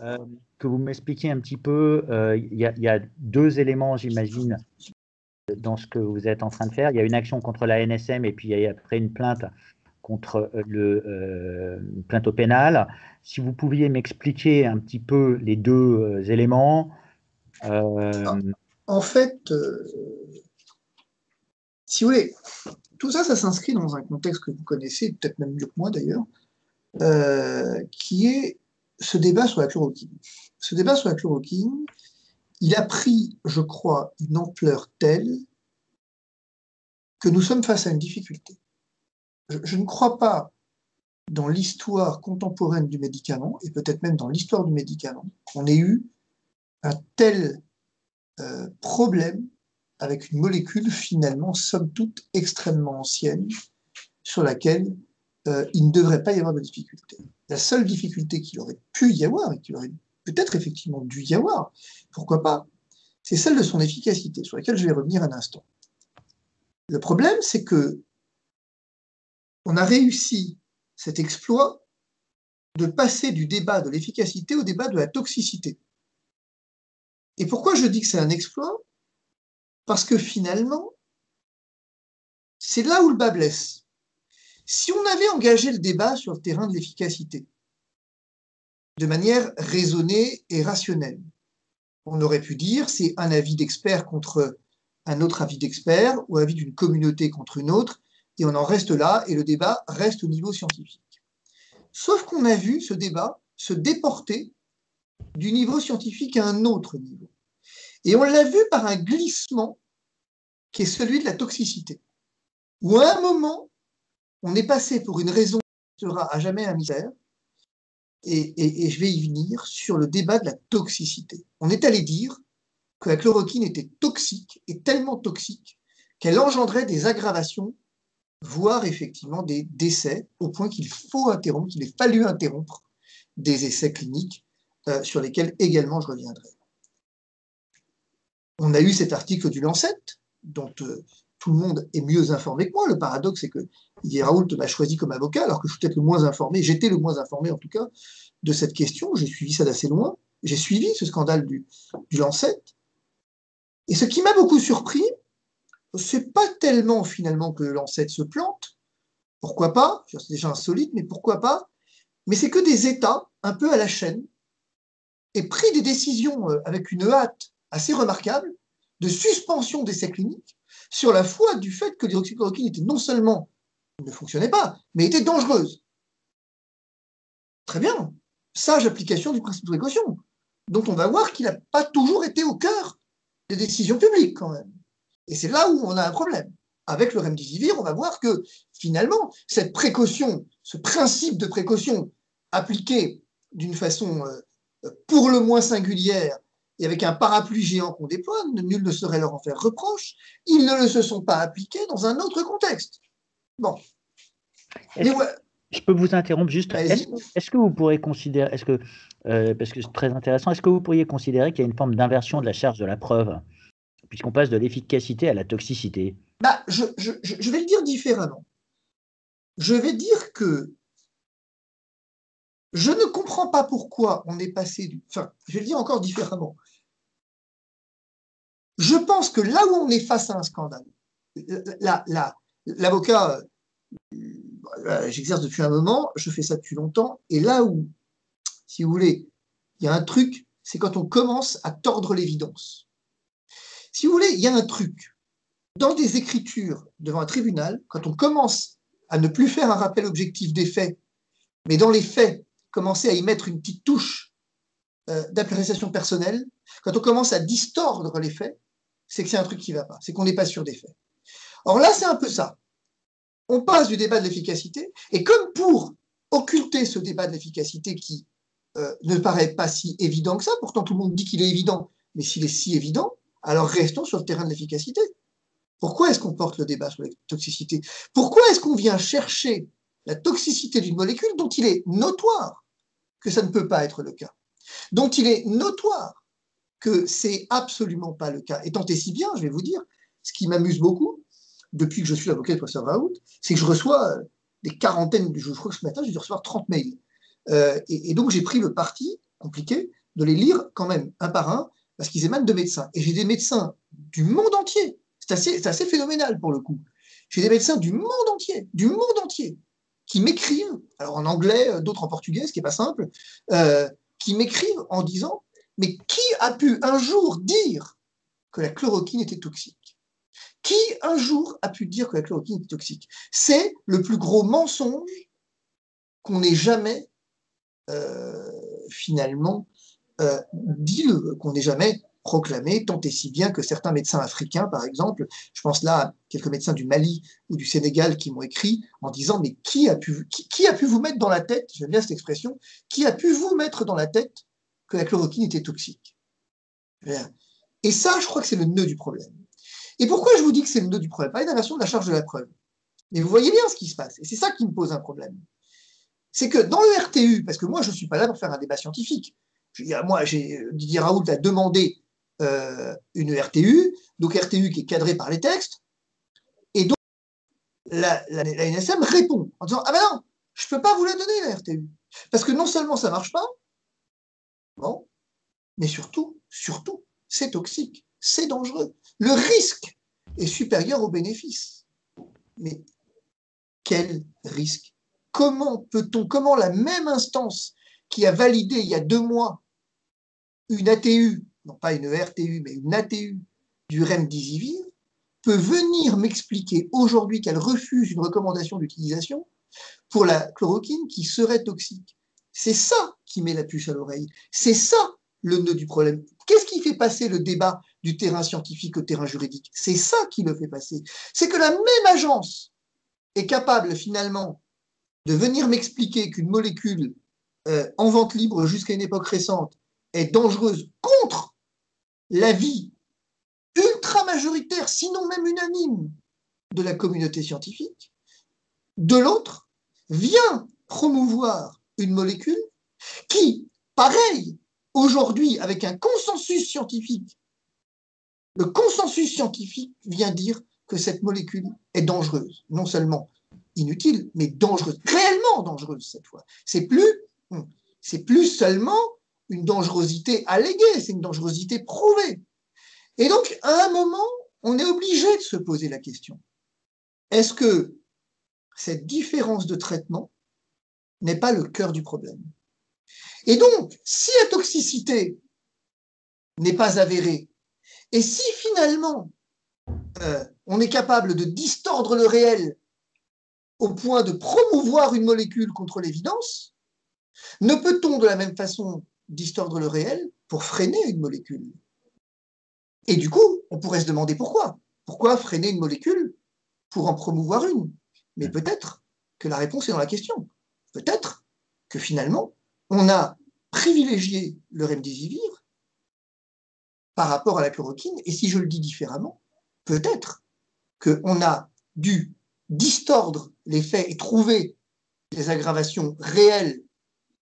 euh, que vous m'expliquiez un petit peu. Il y a deux éléments, j'imagine, dans ce que vous êtes en train de faire. Il y a une action contre la NSM et puis il y a après une plainte contre une plainte au pénal. Si vous pouviez m'expliquer un petit peu les deux éléments. Ah, en fait, si vous voulez, tout ça, ça s'inscrit dans un contexte que vous connaissez, peut-être même mieux que moi d'ailleurs, qui est ce débat sur la chloroquine. Ce débat sur la chloroquine, il a pris, je crois, une ampleur telle que nous sommes face à une difficulté. Je ne crois pas dans l'histoire contemporaine du médicament, et peut-être même dans l'histoire du médicament, qu'on ait eu un tel problème avec une molécule finalement, somme toute, extrêmement ancienne, sur laquelle il ne devrait pas y avoir de difficulté. La seule difficulté qu'il aurait pu y avoir, et qu'il aurait peut-être effectivement dû y avoir, pourquoi pas, c'est celle de son efficacité, sur laquelle je vais revenir un instant. Le problème, c'est que on a réussi cet exploit de passer du débat de l'efficacité au débat de la toxicité. Et pourquoi je dis que c'est un exploit? Parce que finalement, c'est là où le bas blesse. Si on avait engagé le débat sur le terrain de l'efficacité, de manière raisonnée et rationnelle, on aurait pu dire c'est un avis d'expert contre un autre avis d'expert ou avis d'une communauté contre une autre, et on en reste là, et le débat reste au niveau scientifique. Sauf qu'on a vu ce débat se déporter du niveau scientifique à un autre niveau. Et on l'a vu par un glissement qui est celui de la toxicité, où à un moment, on est passé pour une raison qui sera à jamais un mystère, et je vais y venir, sur le débat de la toxicité. On est allé dire que la chloroquine était toxique, et tellement toxique, qu'elle engendrait des aggravations, voire effectivement des décès, au point qu'il faut interrompre, qu'il ait fallu interrompre des essais cliniques sur lesquels également je reviendrai. On a eu cet article du Lancet, dont tout le monde est mieux informé que moi. Le paradoxe, c'est que Didier Raoult m'a choisi comme avocat, alors que je suis peut-être le moins informé, j'étais le moins informé en tout cas, de cette question. J'ai suivi ça d'assez loin. J'ai suivi ce scandale du Lancet. Et ce qui m'a beaucoup surpris, c'est pas tellement finalement que le Lancet se plante, pourquoi pas, c'est déjà insolite, mais pourquoi pas, mais c'est que des États, un peu à la chaîne, aient pris des décisions avec une hâte assez remarquable de suspension d'essais cliniques sur la foi du fait que l'hydroxychloroquine était non seulement ne fonctionnait pas, mais était dangereuse. Très bien, sage application du principe de précaution, dont on va voir qu'il n'a pas toujours été au cœur des décisions publiques quand même. Et c'est là où on a un problème. Avec le remdesivir, on va voir que finalement, cette précaution, ce principe de précaution appliqué d'une façon pour le moins singulière et avec un parapluie géant qu'on déploie, nul ne saurait leur en faire reproche, ils ne le se sont pas appliqués dans un autre contexte. Bon. Je peux vous interrompre juste. Est-ce que vous pourrez considérer, parce que c'est très intéressant, est-ce que vous pourriez considérer qu'il y a une forme d'inversion de la charge de la preuve, puisqu'on passe de l'efficacité à la toxicité? Je vais le dire différemment. Je vais dire que je ne comprends pas pourquoi on est passé du... Enfin, je vais le dire encore différemment. Je pense que là où on est face à un scandale, l'avocat, j'exerce depuis un moment, je fais ça depuis longtemps, et là où, si vous voulez, il y a un truc, c'est quand on commence à tordre l'évidence. Si vous voulez, il y a un truc. Dans des écritures devant un tribunal, quand on commence à ne plus faire un rappel objectif des faits, mais dans les faits, commencer à y mettre une petite touche d'appréciation personnelle, quand on commence à distordre les faits, c'est que c'est un truc qui ne va pas, c'est qu'on n'est pas sûr des faits. Or là, c'est un peu ça. On passe du débat de l'efficacité, et comme pour occulter ce débat de l'efficacité qui ne paraît pas si évident que ça, pourtant tout le monde dit qu'il est évident, mais s'il est si évident, alors restons sur le terrain de l'efficacité. Pourquoi est-ce qu'on porte le débat sur la toxicité? Pourquoi est-ce qu'on vient chercher la toxicité d'une molécule dont il est notoire que ça ne peut pas être le cas, dont il est notoire que c'est absolument pas le cas? Et tant et si bien, je vais vous dire, ce qui m'amuse beaucoup, depuis que je suis l'avocat du professeur Raoult, c'est que je reçois des quarantaines, je crois que ce matin, j'ai dû recevoir 30 mails. Et donc j'ai pris le parti, compliqué de les lire quand même un par un, parce qu'ils émanent de médecins. Et j'ai des médecins du monde entier. C'est assez phénoménal pour le coup. J'ai des médecins du monde entier, qui m'écrivent, alors en anglais, d'autres en portugais, ce qui n'est pas simple, qui m'écrivent en disant « Mais qui a pu un jour dire que la chloroquine était toxique ? Qui un jour a pu dire que la chloroquine était toxique ? C'est le plus gros mensonge qu'on ait jamais finalement dit, qu'on n'ait jamais proclamé, tant et si bien que certains médecins africains, par exemple, je pense là à quelques médecins du Mali ou du Sénégal qui m'ont écrit en disant « Mais qui a pu vous mettre dans la tête, j'aime bien cette expression, qui a pu vous mettre dans la tête que la chloroquine était toxique ?» Et ça, je crois que c'est le nœud du problème. Et pourquoi je vous dis que c'est le nœud du problème? Pas l'inversion de la charge de la preuve. Mais vous voyez bien ce qui se passe, et c'est ça qui me pose un problème. C'est que dans le RTU, parce que moi, je ne suis pas là pour faire un débat scientifique. Didier Raoult a demandé une RTU, donc RTU qui est cadrée par les textes, et donc la NSM répond en disant « Ah ben non, je ne peux pas vous la donner, la RTU. Parce que non seulement ça ne marche pas, bon, mais surtout, c'est toxique, c'est dangereux. Le risque est supérieur au bénéfice. » Mais quel risque? Comment la même instance qui a validé il y a 2 mois une ATU, non pas une RTU, mais une ATU du remdesivir, peut venir m'expliquer aujourd'hui qu'elle refuse une recommandation d'utilisation pour la chloroquine qui serait toxique? C'est ça qui met la puce à l'oreille. C'est ça le nœud du problème. Qu'est-ce qui fait passer le débat du terrain scientifique au terrain juridique? C'est ça qui le fait passer. C'est que la même agence est capable finalement de venir m'expliquer qu'une molécule en vente libre jusqu'à une époque récente est dangereuse contre l'avis ultra majoritaire, sinon même unanime, de la communauté scientifique, de l'autre, vient promouvoir une molécule qui, pareil, aujourd'hui, avec un consensus scientifique, le consensus scientifique vient dire que cette molécule est dangereuse, non seulement inutile, mais dangereuse, réellement dangereuse cette fois. C'est plus seulement une dangerosité alléguée, c'est une dangerosité prouvée. Et donc, à un moment, on est obligé de se poser la question, est-ce que cette différence de traitement n'est pas le cœur du problème? Et donc, si la toxicité n'est pas avérée, et si finalement on est capable de distordre le réel au point de promouvoir une molécule contre l'évidence, ne peut-on de la même façon distordre le réel pour freiner une molécule? Et du coup, on pourrait se demander pourquoi. Pourquoi freiner une molécule pour en promouvoir une? Mais peut-être que la réponse est dans la question. Peut-être que finalement, on a privilégié le remdesivir par rapport à la chloroquine, et si je le dis différemment, peut-être qu'on a dû distordre les faits et trouver des aggravations réelles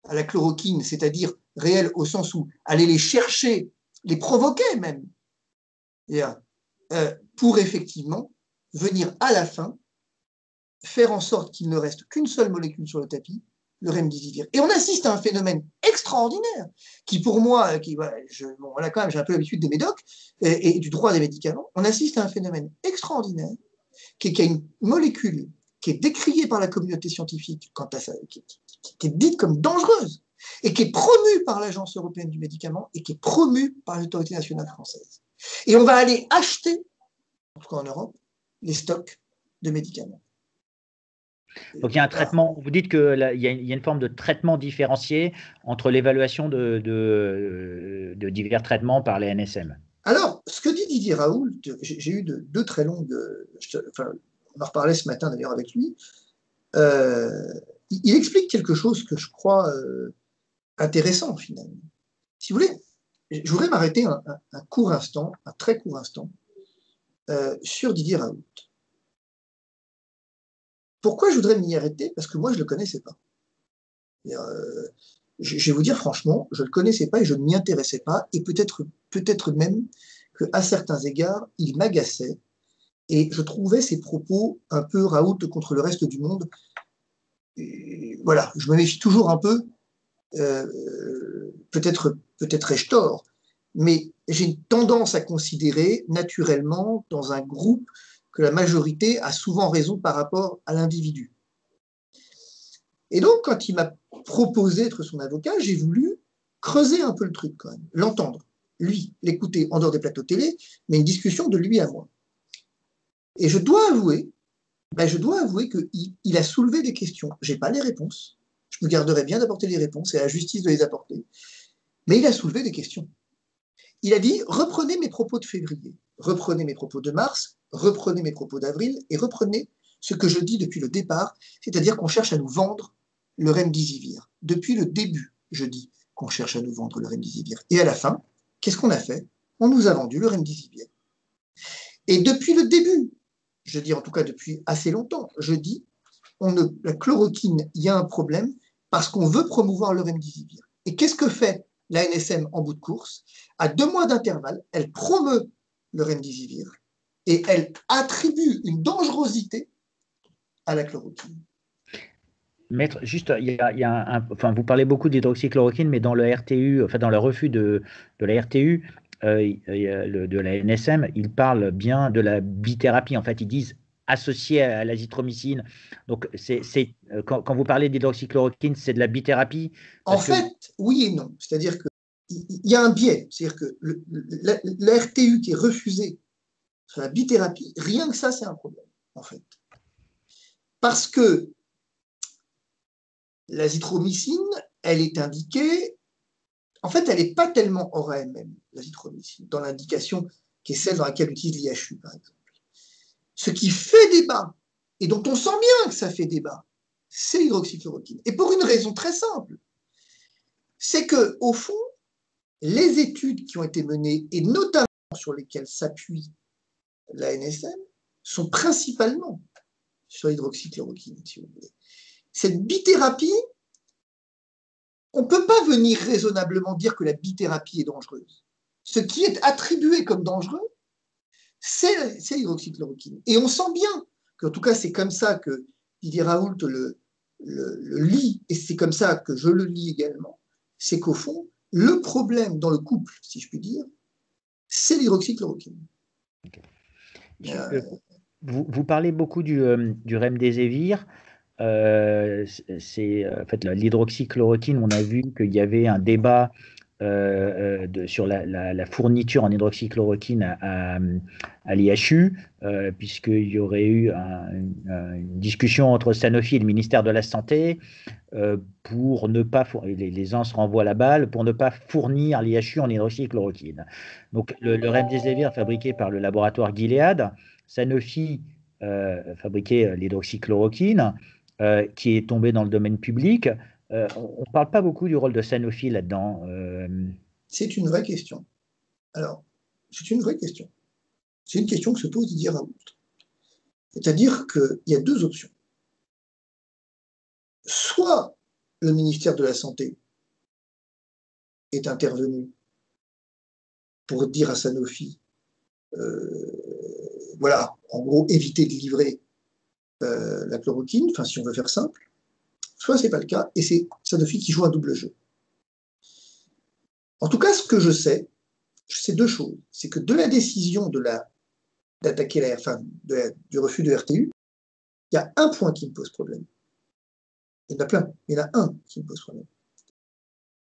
à la chloroquine, c'est-à-dire réelles au sens où aller les chercher, les provoquer même, pour effectivement venir à la fin faire en sorte qu'il ne reste qu'une seule molécule sur le tapis, le remdesivir. Et on assiste à un phénomène extraordinaire qui, pour moi, voilà, quand même, j'ai un peu l'habitude des médocs et du droit des médicaments, on assiste à un phénomène extraordinaire qui est une molécule qui est décriée par la communauté scientifique, qui est dite comme dangereuse, et qui est promue par l'Agence européenne du médicament et qui est promue par l'autorité nationale française. Et on va aller acheter, en tout cas en Europe, les stocks de médicaments. Donc il y a un traitement, vous dites qu'il y a une forme de traitement différencié entre l'évaluation de divers traitements par les NSM. Alors, ce que dit Didier Raoult, j'ai eu deux très longues, on en reparlait ce matin d'ailleurs avec lui, il explique quelque chose que je crois intéressant finalement. Si vous voulez, je voudrais m'arrêter un très court instant, sur Didier Raoult. Pourquoi je voudrais m'y arrêter? Parce que moi, je ne le connaissais pas. Je vais vous dire franchement, je ne le connaissais pas et je ne m'y intéressais pas, et peut-être même qu'à certains égards, il m'agaçait, et je trouvais ses propos un peu Raoult contre le reste du monde. Et voilà, je me méfie toujours un peu peut-être ai-je tort, mais j'ai une tendance à considérer naturellement dans un groupe que la majorité a souvent raison par rapport à l'individu. Et donc, quand il m'a proposé d'être son avocat, j'ai voulu creuser un peu le truc quand même, l'entendre, lui, l'écouter en dehors des plateaux télé, mais une discussion de lui à moi. Et je dois avouer qu'il a soulevé des questions. Je n'ai pas les réponses. Je me garderai bien d'apporter les réponses et à la justice de les apporter. Mais il a soulevé des questions. Il a dit, reprenez mes propos de février, reprenez mes propos de mars, reprenez mes propos d'avril et reprenez ce que je dis depuis le départ, c'est-à-dire qu'on cherche à nous vendre le remdesivir. Depuis le début, je dis qu'on cherche à nous vendre le remdesivir. Et à la fin, qu'est-ce qu'on a fait? On nous a vendu le remdesivir. Et depuis le début, je dis en tout cas depuis assez longtemps, je dis, la chloroquine, il y a un problème parce qu'on veut promouvoir le remdesivir. Et qu'est-ce que fait la NSM en bout de course? À 2 mois d'intervalle, elle promeut le remdesivir et elle attribue une dangerosité à la chloroquine. Maître, juste, enfin, vous parlez beaucoup d'hydroxychloroquine, mais dans le RTU, enfin dans le refus de la RTU, de la NSM, ils parlent bien de la bithérapie. En fait, ils disent associé à l'azithromycine. Donc, quand vous parlez d'hydroxychloroquine, c'est de la bithérapie. En fait, oui et non. C'est-à-dire qu'il y a un biais. C'est-à-dire que la RTU qui est refusée sur la bithérapie, rien que ça, c'est un problème, en fait. Parce que l'azithromycine, elle est indiquée, en fait, elle n'est pas tellement hors AMM, l'azithromycine, dans l'indication qui est celle dans laquelle utilise l'IHU, par exemple. Ce qui fait débat, et dont on sent bien que ça fait débat, c'est l'hydroxychloroquine. Et pour une raison très simple, c'est que, au fond, les études qui ont été menées, et notamment sur lesquelles s'appuie la NSM, sont principalement sur l'hydroxychloroquine, si vous voulez. Cette bithérapie, on ne peut pas venir raisonnablement dire que la bithérapie est dangereuse. Ce qui est attribué comme dangereux, c'est l'hydroxychloroquine. Et on sent bien qu'en tout cas, c'est comme ça que Didier Raoult le lit, et c'est comme ça que je le lis également, c'est qu'au fond, le problème dans le couple, si je puis dire, c'est l'hydroxychloroquine. Okay. Vous parlez beaucoup du remdesivir. En fait, l'hydroxychloroquine, on a vu qu'il y avait un débat sur la fourniture en hydroxychloroquine à l'IHU, puisqu'il y aurait eu une discussion entre Sanofi et le ministère de la Santé pour ne pas les uns se renvoient la balle pour ne pas fournir l'IHU en hydroxychloroquine. Donc le remdesivir fabriqué par le laboratoire Gilead, Sanofi fabriquait l'hydroxychloroquine qui est tombée dans le domaine public. On ne parle pas beaucoup du rôle de Sanofi là-dedans. C'est une vraie question. Alors, c'est une vraie question. C'est une question que se pose Didier Raoult. C'est-à-dire qu'il y a 2 options. Soit le ministère de la Santé est intervenu pour dire à Sanofi, voilà, en gros, éviter de livrer la chloroquine, enfin, si on veut faire simple, soit ce n'est pas le cas, et c'est Sanofi qui joue un double jeu. En tout cas, ce que je sais 2 choses. C'est que de la décision d'attaquer du refus de RTU, il y a un point qui me pose problème. Il y en a plein, il y en a un qui me pose problème.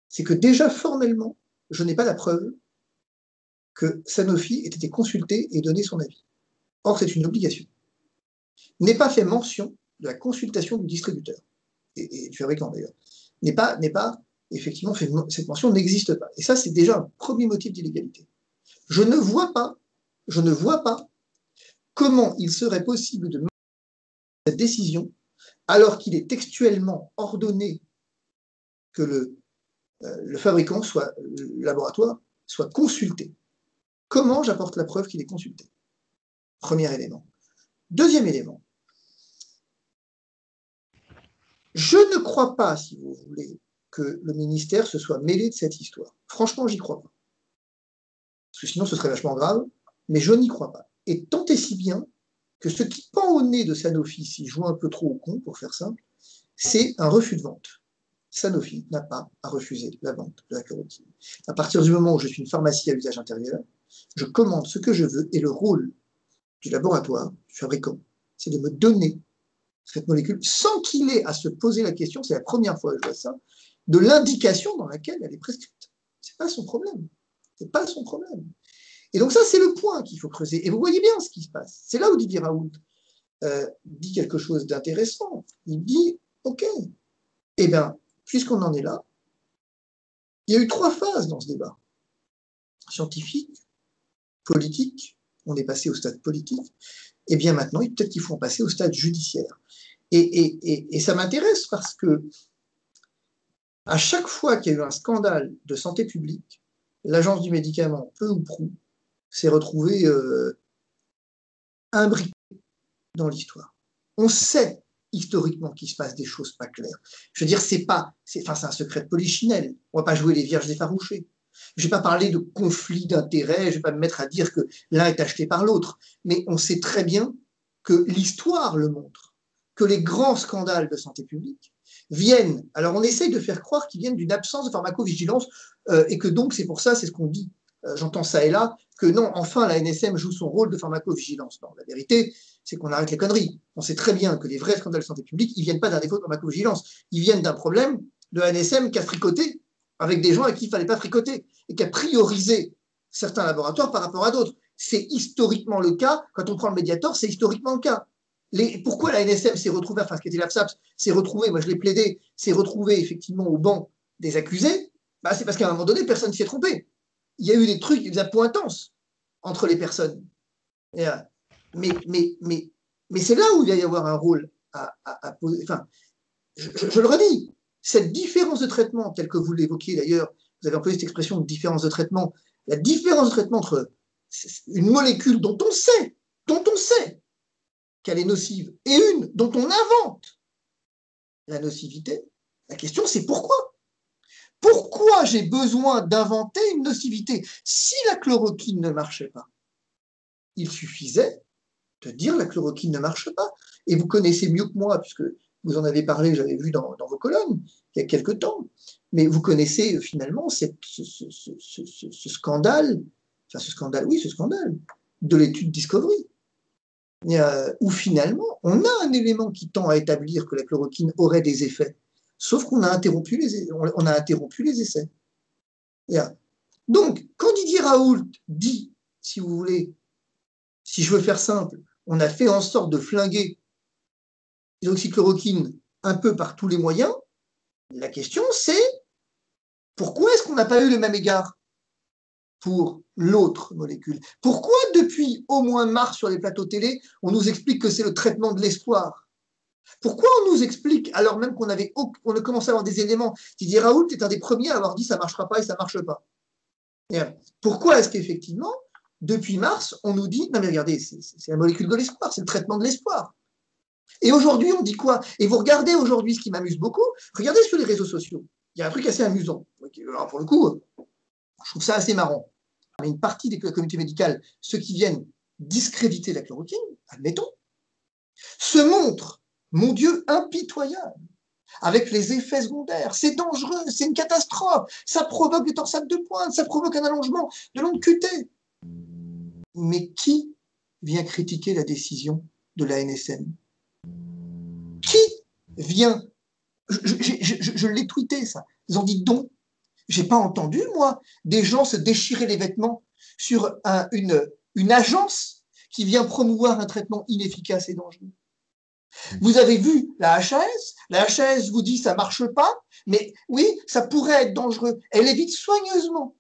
C'est que déjà, formellement, je n'ai pas la preuve que Sanofi ait été consulté et donné son avis. Or, c'est une obligation. N'est pas fait mention de la consultation du distributeur, et du fabricant d'ailleurs. N'est pas effectivement fait, cette mention n'existe pas. Et ça, c'est déjà un premier motif d'illégalité. Je ne vois pas comment il serait possible de mettre cette décision alors qu'il est textuellement ordonné que le fabricant, le laboratoire, soit consulté. Comment j'apporte la preuve qu'il est consulté? Premier élément. Deuxième élément. Je ne crois pas, si vous voulez, que le ministère se soit mêlé de cette histoire. Franchement, j'y crois pas. Parce que sinon, ce serait vachement grave, mais je n'y crois pas. Et tant et si bien que ce qui pend au nez de Sanofi, s'il joue un peu trop au con, pour faire simple, c'est un refus de vente. Sanofi n'a pas à refuser la vente de la chloroquine. À partir du moment où je suis une pharmacie à usage intérieur, je commande ce que je veux et le rôle du laboratoire, du fabricant, c'est de me donner cette molécule sans qu'il ait à se poser la question, c'est la première fois que je vois ça, de l'indication dans laquelle elle est prescrite. C'est pas son problème. C'est pas son problème. Et donc ça, c'est le point qu'il faut creuser. Et vous voyez bien ce qui se passe. C'est là où Didier Raoult dit quelque chose d'intéressant. Il dit, OK, eh bien, puisqu'on en est là, il y a eu 3 phases dans ce débat. Scientifique, politique, on est passé au stade politique, et bien maintenant, peut-être qu'il faut en passer au stade judiciaire. Et ça m'intéresse parce que à chaque fois qu'il y a eu un scandale de santé publique, l'Agence du médicament, peu ou prou, s'est retrouvée imbriquée dans l'histoire. On sait historiquement qu'il se passe des choses pas claires. Je veux dire, c'est un secret de polichinelle. On va pas jouer les vierges effarouchées. Je vais pas parler de conflit d'intérêts, je vais pas me mettre à dire que l'un est acheté par l'autre. Mais on sait très bien que l'histoire le montre, que les grands scandales de santé publique viennent, alors on essaye de faire croire qu'ils viennent d'une absence de pharmacovigilance et que donc c'est pour ça, c'est ce qu'on dit, j'entends ça et là, que non, enfin la NSM joue son rôle de pharmacovigilance. Non, la vérité, c'est qu'on arrête les conneries. On sait très bien que les vrais scandales de santé publique, ils viennent pas d'un défaut de pharmacovigilance, ils viennent d'un problème de la NSM qui a fricoté avec des gens à qui il ne fallait pas fricoter et qui a priorisé certains laboratoires par rapport à d'autres. C'est historiquement le cas. Quand on prend le Mediator, c'est historiquement le cas. Pourquoi la NSM s'est retrouvée, enfin ce qui était l'AFSAPS, s'est retrouvée, moi je l'ai plaidé, s'est retrouvée effectivement au banc des accusés, c'est parce qu'à un moment donné, personne ne s'y est trompé. Il y a eu des trucs, des appointances entre les personnes. Mais c'est là où il va y avoir un rôle à poser. Enfin, je le redis, cette différence de traitement, telle que vous l'évoquiez d'ailleurs, vous avez employé cette expression de différence de traitement, la différence de traitement entre une molécule dont on sait qu'elle est nocive et une dont on invente la nocivité, la question c'est pourquoi ? Pourquoi j'ai besoin d'inventer une nocivité ? Si la chloroquine ne marchait pas, il suffisait de dire la chloroquine ne marche pas. Et vous connaissez mieux que moi, puisque vous en avez parlé, j'avais vu dans vos colonnes, il y a quelque temps, mais vous connaissez finalement ce scandale, enfin ce scandale de l'étude Discovery, où finalement on a un élément qui tend à établir que la chloroquine aurait des effets, sauf qu'on a interrompu les essais. Donc, quand Didier Raoult dit, si vous voulez, si je veux faire simple, on a fait en sorte de flinguer l'hydroxychloroquine un peu par tous les moyens, la question c'est pourquoi est-ce qu'on n'a pas eu le même égard pour l'autre molécule ? Pourquoi depuis au moins mars sur les plateaux télé, on nous explique que c'est le traitement de l'espoir ? Pourquoi on nous explique, alors même qu'on a commencé à avoir des éléments, Didier Raoult est un des premiers à avoir dit ça ne marchera pas et ça ne marche pas. Pourquoi est-ce qu'effectivement, depuis mars, on nous dit, non mais regardez, c'est la molécule de l'espoir, c'est le traitement de l'espoir. Et aujourd'hui, on dit quoi ? Et vous regardez aujourd'hui ce qui m'amuse beaucoup, regardez sur les réseaux sociaux, il y a un truc assez amusant. Alors pour le coup, je trouve ça assez marrant. Il y a une partie des communautés médicales, ceux qui viennent discréditer la chloroquine, admettons, se montrent, mon Dieu, impitoyables avec les effets secondaires. C'est dangereux, c'est une catastrophe, ça provoque des torsades de pointe, ça provoque un allongement de l'onde QT. Mais qui vient critiquer la décision de la NSM ? Qui vient ? Je l'ai tweeté, ça. Ils ont dit donc. J'ai pas entendu, moi, des gens se déchirer les vêtements sur une agence qui vient promouvoir un traitement inefficace et dangereux. Vous avez vu la HAS vous dit ça marche pas, mais oui, ça pourrait être dangereux. Elle évite soigneusement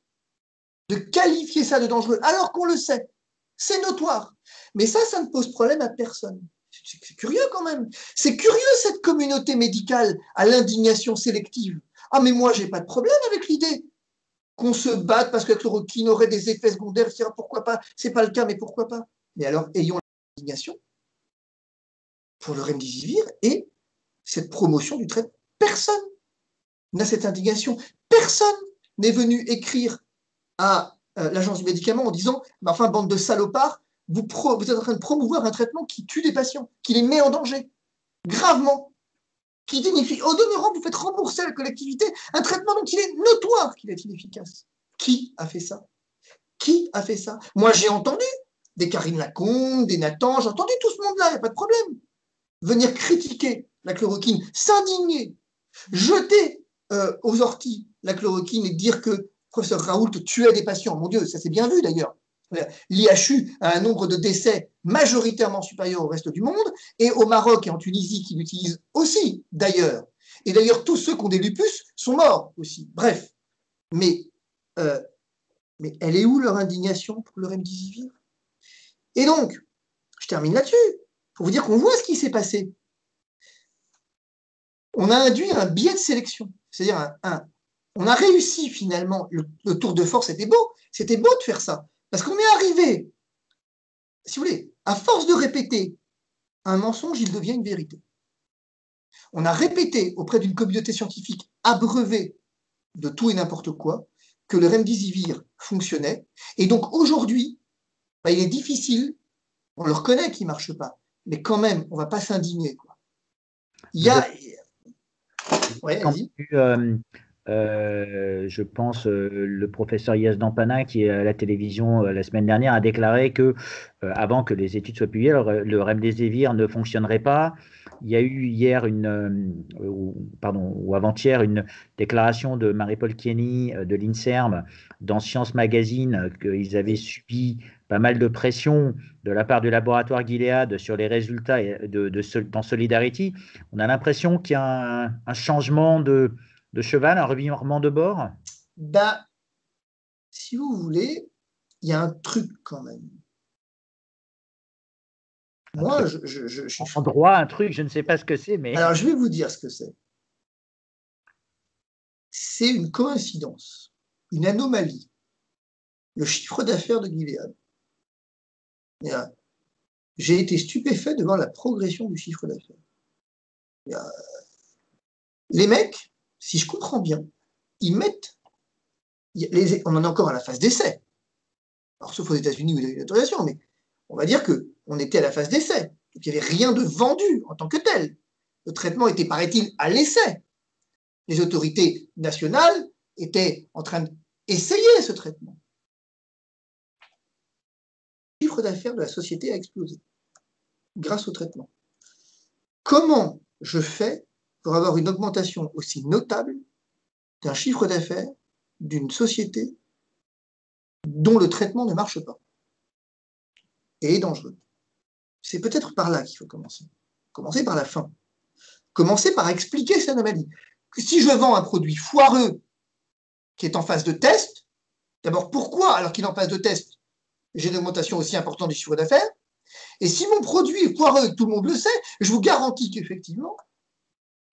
de qualifier ça de dangereux, alors qu'on le sait. C'est notoire. Mais ça ne pose problème à personne. C'est curieux quand même. C'est curieux cette communauté médicale à l'indignation sélective. Ah mais moi j'ai pas de problème avec l'idée qu'on se batte parce que la chloroquine aurait des effets secondaires, etc. Pourquoi pas ? C'est pas le cas, mais pourquoi pas ? Mais alors ayons l'indignation pour le remdesivir et cette promotion du traitement. Personne n'a cette indignation. Personne n'est venu écrire à l'agence du médicament en disant « Enfin, bande de salopards, vous êtes en train de promouvoir un traitement qui tue des patients, qui les met en danger, gravement. » qui signifie, au demeurant, vous faites rembourser à la collectivité un traitement dont il est notoire qu'il est inefficace. Qui a fait ça? Qui a fait ça? Moi, j'ai entendu des Karine Lacombe, des Nathan, j'ai entendu tout ce monde-là, il n'y a pas de problème. Venir critiquer la chloroquine, s'indigner, jeter aux orties la chloroquine et dire que professeur Raoult tuait des patients. Mon Dieu, ça s'est bien vu d'ailleurs. L'IHU a un nombre de décès majoritairement supérieur au reste du monde, et au Maroc et en Tunisie qui l'utilisent aussi d'ailleurs. Et d'ailleurs, tous ceux qui ont des lupus sont morts aussi. Bref, mais elle est où leur indignation pour le remdesivir? Et donc, je termine là-dessus, pour vous dire qu'on voit ce qui s'est passé. On a induit un biais de sélection, c'est-à-dire on a réussi finalement, le tour de force, c'était beau de faire ça, parce qu'on est arrivé, si vous voulez, à force de répéter un mensonge, il devient une vérité. On a répété auprès d'une communauté scientifique abreuvée de tout et n'importe quoi que le remdesivir fonctionnait, et donc aujourd'hui, il est difficile, on le reconnaît qu'il ne marche pas, mais quand même, on ne va pas s'indigner. Il y a... Ouais, vas-y. Je pense, le professeur Yas Dampana, qui est à la télévision la semaine dernière, a déclaré que, avant que les études soient publiées, le remdesivir ne fonctionnerait pas. Il y a eu hier ou avant-hier, une déclaration de Marie-Paul Kieny de l'INSERM dans Science Magazine qu'ils avaient subi pas mal de pression de la part du laboratoire Gilead sur les résultats dans Solidarity. On a l'impression qu'il y a un changement de cheval, un revirement de bord? Si vous voulez, il y a un truc quand même. Moi, en droit, un truc, je ne sais pas ce que c'est, mais... Alors, je vais vous dire ce que c'est. C'est une coïncidence, une anomalie. Le chiffre d'affaires de Gilead. J'ai été stupéfait de voir la progression du chiffre d'affaires. Les mecs, si je comprends bien, ils mettent... on en est encore à la phase d'essai. Alors, sauf aux États-Unis où il y a eu l'autorisation, mais on va dire qu'on était à la phase d'essai. Donc, il n'y avait rien de vendu en tant que tel. Le traitement était, paraît-il, à l'essai. Les autorités nationales étaient en train d'essayer ce traitement. Le chiffre d'affaires de la société a explosé grâce au traitement. Comment je fais pour avoir une augmentation aussi notable d'un chiffre d'affaires d'une société dont le traitement ne marche pas et est dangereux? C'est peut-être par là qu'il faut commencer. Commencer par la fin. Commencer par expliquer cette anomalie. Si je vends un produit foireux qui est en phase de test, d'abord pourquoi, alors qu'il est en phase de test, j'ai une augmentation aussi importante du chiffre d'affaires? Et si mon produit est foireux et que tout le monde le sait, je vous garantis qu'effectivement,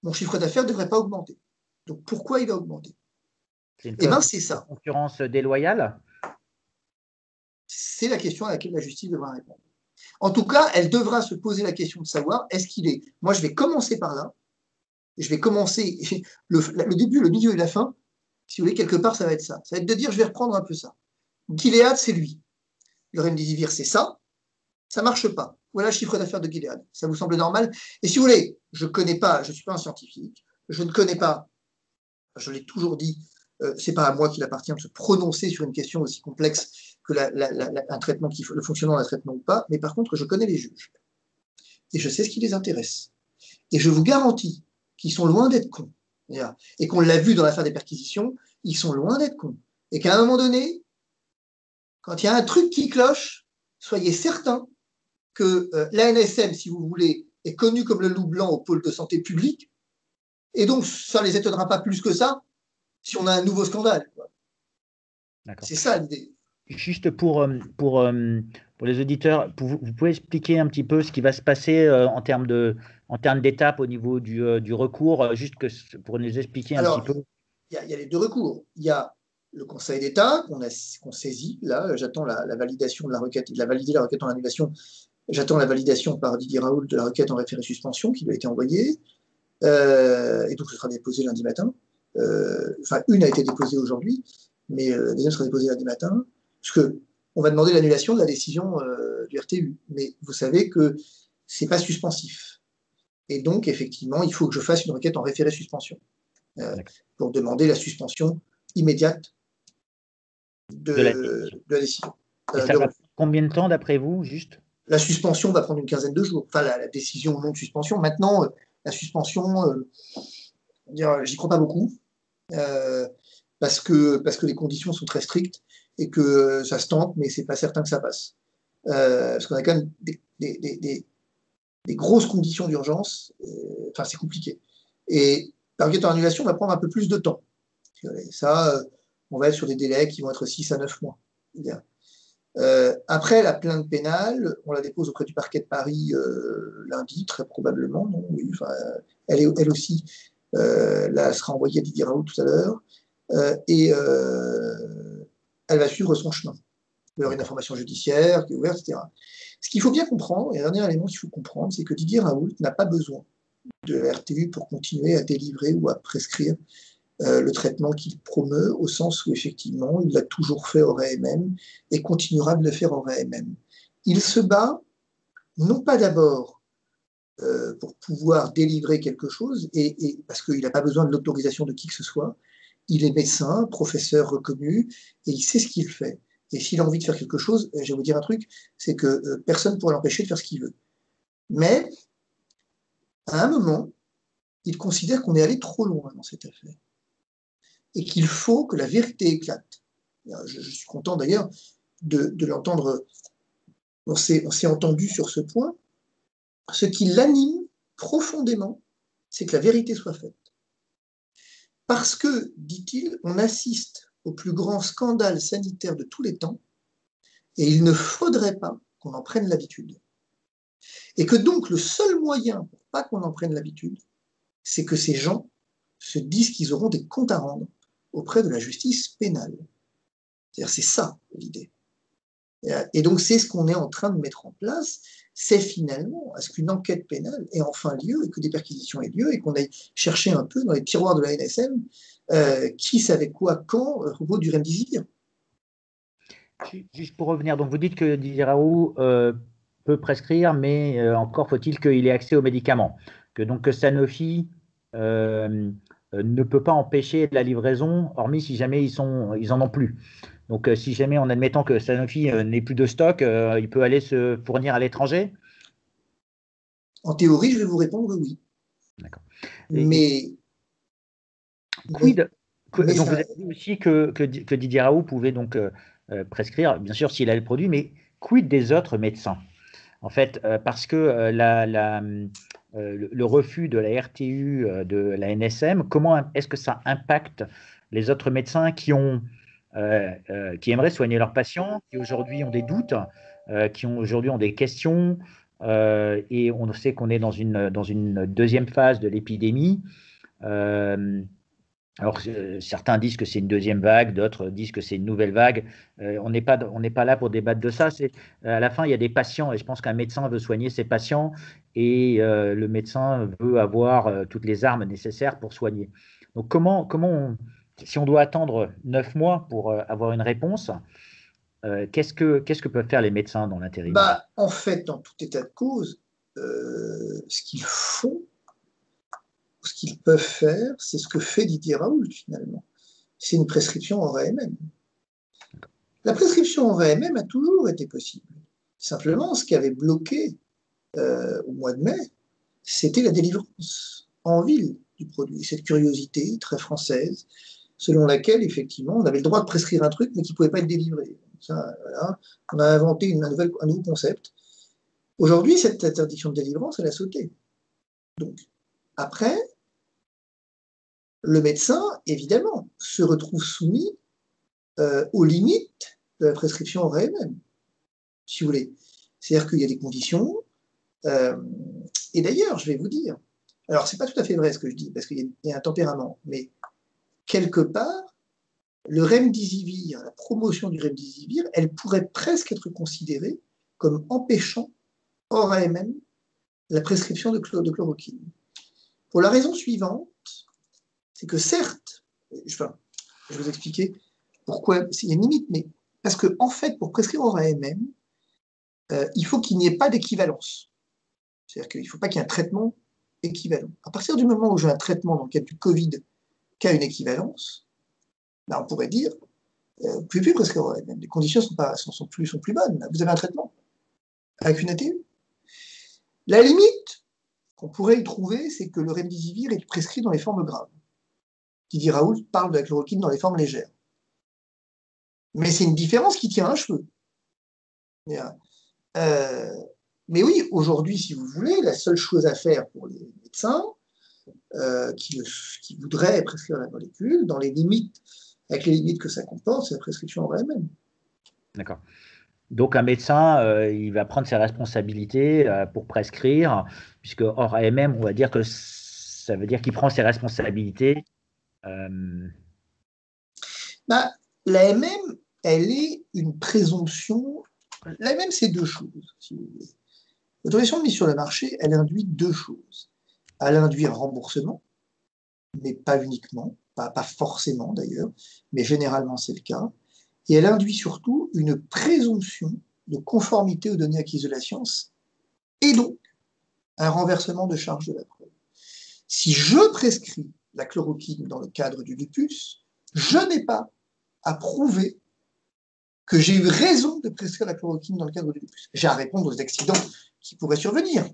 mon chiffre d'affaires ne devrait pas augmenter. Donc pourquoi il va augmenter? C'est ça. Concurrence déloyale? C'est la question à laquelle la justice devra répondre. En tout cas, elle devra se poser la question de savoir, est-ce qu'il est... Moi, je vais commencer par là. Je vais commencer le début, le milieu et la fin. Si vous voulez, quelque part, ça va être ça. Ça va être de dire, je vais reprendre un peu ça. Gilead, c'est lui. Le remdesivir, c'est ça. Ça ne marche pas. Voilà le chiffre d'affaires de Gilead. Ça vous semble normal? Et si vous voulez, je ne connais pas, je ne suis pas un scientifique, je ne connais pas, je l'ai toujours dit, ce n'est pas à moi qu'il appartient de se prononcer sur une question aussi complexe que un traitement, le fonctionnement d'un traitement ou pas, mais par contre, je connais les juges. Et je sais ce qui les intéresse. Et je vous garantis qu'ils sont loin d'être cons. Et qu'on l'a vu dans l'affaire des perquisitions, ils sont loin d'être cons. Et qu'à un moment donné, quand il y a un truc qui cloche, soyez certains que l'ANSM, si vous voulez, est connue comme le loup blanc au pôle de santé publique, et donc ça ne les étonnera pas plus que ça si on a un nouveau scandale. C'est ça l'idée. Juste pour les auditeurs, vous pouvez expliquer un petit peu ce qui va se passer en termes d'étapes au niveau du recours, juste pour nous expliquer un petit peu. Il y a les deux recours. Il y a le Conseil d'État qu'on saisit. Là, j'attends la validation de la requête. Il a validé la requête en annulation. J'attends la validation par Didier Raoult de la requête en référé suspension qui lui a été envoyée. Et donc, ce sera déposé lundi matin. Une a été déposée aujourd'hui, mais la deuxième sera déposée lundi matin. Parce qu'on va demander l'annulation de la décision du RTU. Mais vous savez que ce n'est pas suspensif. Et donc, effectivement, il faut que je fasse une requête en référé suspension pour demander la suspension immédiate de la de décision. la décision. Et ça va prendre combien de temps d'après vous, juste? La suspension va prendre une quinzaine de jours. Enfin, la décision ou non de suspension. Maintenant, la suspension, j'y crois pas beaucoup parce que les conditions sont très strictes et que ça se tente, mais c'est pas certain que ça passe. Parce qu'on a quand même des grosses conditions d'urgence. Enfin, c'est compliqué. Et la requête en annulation va prendre un peu plus de temps. Et ça, on va être sur des délais qui vont être 6 à 9 mois. Après la plainte pénale, on la dépose auprès du parquet de Paris lundi, très probablement. Non, oui, enfin, elle aussi, là, elle sera envoyée à Didier Raoult tout à l'heure, et elle va suivre son chemin. Il y aura une information judiciaire qui est ouverte, etc. Ce qu'il faut bien comprendre, et un dernier élément qu'il faut comprendre, c'est que Didier Raoult n'a pas besoin de la RTU pour continuer à délivrer ou à prescrire le traitement qu'il promeut, au sens où effectivement il l'a toujours fait au RAMM et continuera de le faire au RAMM. Il se bat non pas d'abord pour pouvoir délivrer quelque chose, et parce qu'il n'a pas besoin de l'autorisation de qui que ce soit. Il est médecin, professeur reconnu, et il sait ce qu'il fait. Et s'il a envie de faire quelque chose, je vais vous dire un truc, c'est que personne ne pourra l'empêcher de faire ce qu'il veut. Mais, à un moment, il considère qu'on est allé trop loin dans cette affaire et qu'il faut que la vérité éclate. Je suis content d'ailleurs de l'entendre. On s'est entendu sur ce point. Ce qui l'anime profondément, c'est que la vérité soit faite. Parce que, dit-il, on assiste au plus grand scandale sanitaire de tous les temps et il ne faudrait pas qu'on en prenne l'habitude. Et que donc le seul moyen pour pas qu'on en prenne l'habitude, c'est que ces gens se disent qu'ils auront des comptes à rendre auprès de la justice pénale. C'est-à-dire, c'est ça l'idée. Et donc, c'est ce qu'on est en train de mettre en place, c'est finalement à ce qu'une enquête pénale ait enfin lieu et que des perquisitions aient lieu et qu'on aille chercher un peu dans les tiroirs de la NSM qui savait quoi quand à propos du remdesivir. Juste pour revenir, donc vous dites que Didier Raoult peut prescrire, mais encore faut-il qu'il ait accès aux médicaments. Que Sanofi ne peut pas empêcher la livraison, hormis si jamais ils en ont plus. Donc si jamais, en admettant que Sanofi n'ait plus de stock, il peut aller se fournir à l'étranger? En théorie, je vais vous répondre oui. D'accord. Mais, Quid, mais donc vous ça, avez dit aussi que Didier Raoult pouvait donc prescrire, bien sûr s'il a le produit, mais quid des autres médecins? En fait, parce que le refus de la RTU, de la NSM, comment est-ce que ça impacte les autres médecins qui aimeraient soigner leurs patients, qui aujourd'hui ont des doutes, qui aujourd'hui ont des questions, et on sait qu'on est dans une deuxième phase de l'épidémie. Euh, alors, certains disent que c'est une deuxième vague, d'autres disent que c'est une nouvelle vague. On n'est pas là pour débattre de ça. À la fin, il y a des patients, et je pense qu'un médecin veut soigner ses patients, et le médecin veut avoir toutes les armes nécessaires pour soigner. Donc, si on doit attendre 9 mois pour avoir une réponse, qu'est-ce que peuvent faire les médecins dans l'intérim? en fait, dans tout état de cause, ce qu'ils font, ce qu'ils peuvent faire, c'est ce que fait Didier Raoult finalement. C'est une prescription en RAMM. La prescription en VMM a toujours été possible. Simplement, ce qui avait bloqué au mois de mai, c'était la délivrance en ville du produit. Cette curiosité très française, selon laquelle, effectivement, on avait le droit de prescrire un truc, mais qui ne pouvait pas être délivré. Ça, voilà. On a inventé un nouveau concept. Aujourd'hui, cette interdiction de délivrance, elle a sauté. Donc, après, le médecin, évidemment, se retrouve soumis aux limites de la prescription en VMM, si vous voulez. C'est-à-dire qu'il y a des conditions. Et d'ailleurs, je vais vous dire, alors c'est pas tout à fait vrai ce que je dis, parce qu'il y a un tempérament, mais quelque part, le remdesivir, la promotion du remdesivir, elle pourrait presque être considérée comme empêchant, hors AMM, la prescription de chloroquine. Pour la raison suivante, c'est que certes, enfin, je vais vous expliquer pourquoi, il y a une limite, mais parce que en fait, pour prescrire hors AMM, il faut qu'il n'y ait pas d'équivalence. C'est-à-dire qu'il ne faut pas qu'il y ait un traitement équivalent. À partir du moment où j'ai un traitement dans le cadre du Covid qui a une équivalence, ben on pourrait dire, vous ne pouvez plus prescrire ORMM. Les conditions sont plus bonnes. Vous avez un traitement avec une ATU. La limite qu'on pourrait y trouver, c'est que le remdesivir est prescrit dans les formes graves. Didier Raoult parle de la chloroquine dans les formes légères. Mais c'est une différence qui tient un cheveu. Mais oui, aujourd'hui, si vous voulez, la seule chose à faire pour les médecins qui voudraient prescrire la molécule, dans les limites, avec les limites que ça comporte, c'est la prescription ORMM. D'accord. Donc, un médecin, il va prendre ses responsabilités pour prescrire, puisque hors AMM, on va dire que ça veut dire qu'il prend ses responsabilités. L'AMM, elle est une présomption. L'AMM, c'est deux choses, si vous voulez. L'autorisation de mise sur le marché, elle induit deux choses. Elle induit un remboursement, mais pas uniquement, pas forcément d'ailleurs, mais généralement c'est le cas. Et elle induit surtout une présomption de conformité aux données acquises de la science, et donc un renversement de charge de la preuve. Si je prescris la chloroquine dans le cadre du lupus, je n'ai pas à prouver que j'ai eu raison de prescrire la chloroquine dans le cadre du lupus. J'ai à répondre aux accidents qui pourraient survenir.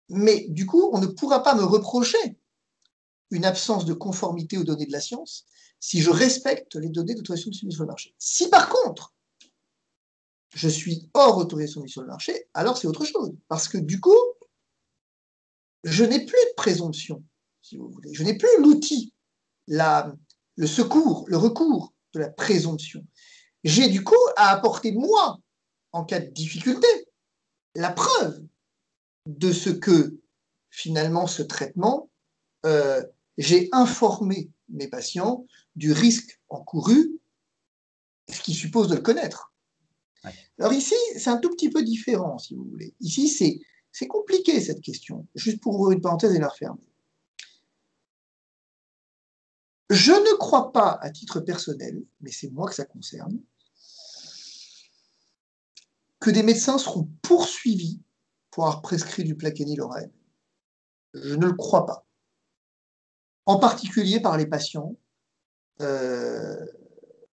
Mais du coup, on ne pourra pas me reprocher une absence de conformité aux données de la science si je respecte les données d'autorisation de mise sur le marché. Si par contre, je suis hors autorisation de mise sur le marché, alors c'est autre chose. Parce que du coup, je n'ai plus de présomption, si vous voulez. Je n'ai plus l'outil, le secours, le recours de la présomption. J'ai du coup à apporter, moi, en cas de difficulté, la preuve de ce que, finalement, ce traitement, j'ai informé mes patients du risque encouru, ce qui suppose de le connaître. Ouais. Alors ici, c'est un tout petit peu différent, si vous voulez. Ici, c'est compliqué, cette question. Juste pour ouvrir une parenthèse et la refermer. Je ne crois pas, à titre personnel, mais c'est moi que ça concerne, que des médecins seront poursuivis pour avoir prescrit du Plaquenil ORMM. Je ne le crois pas. En particulier par les patients,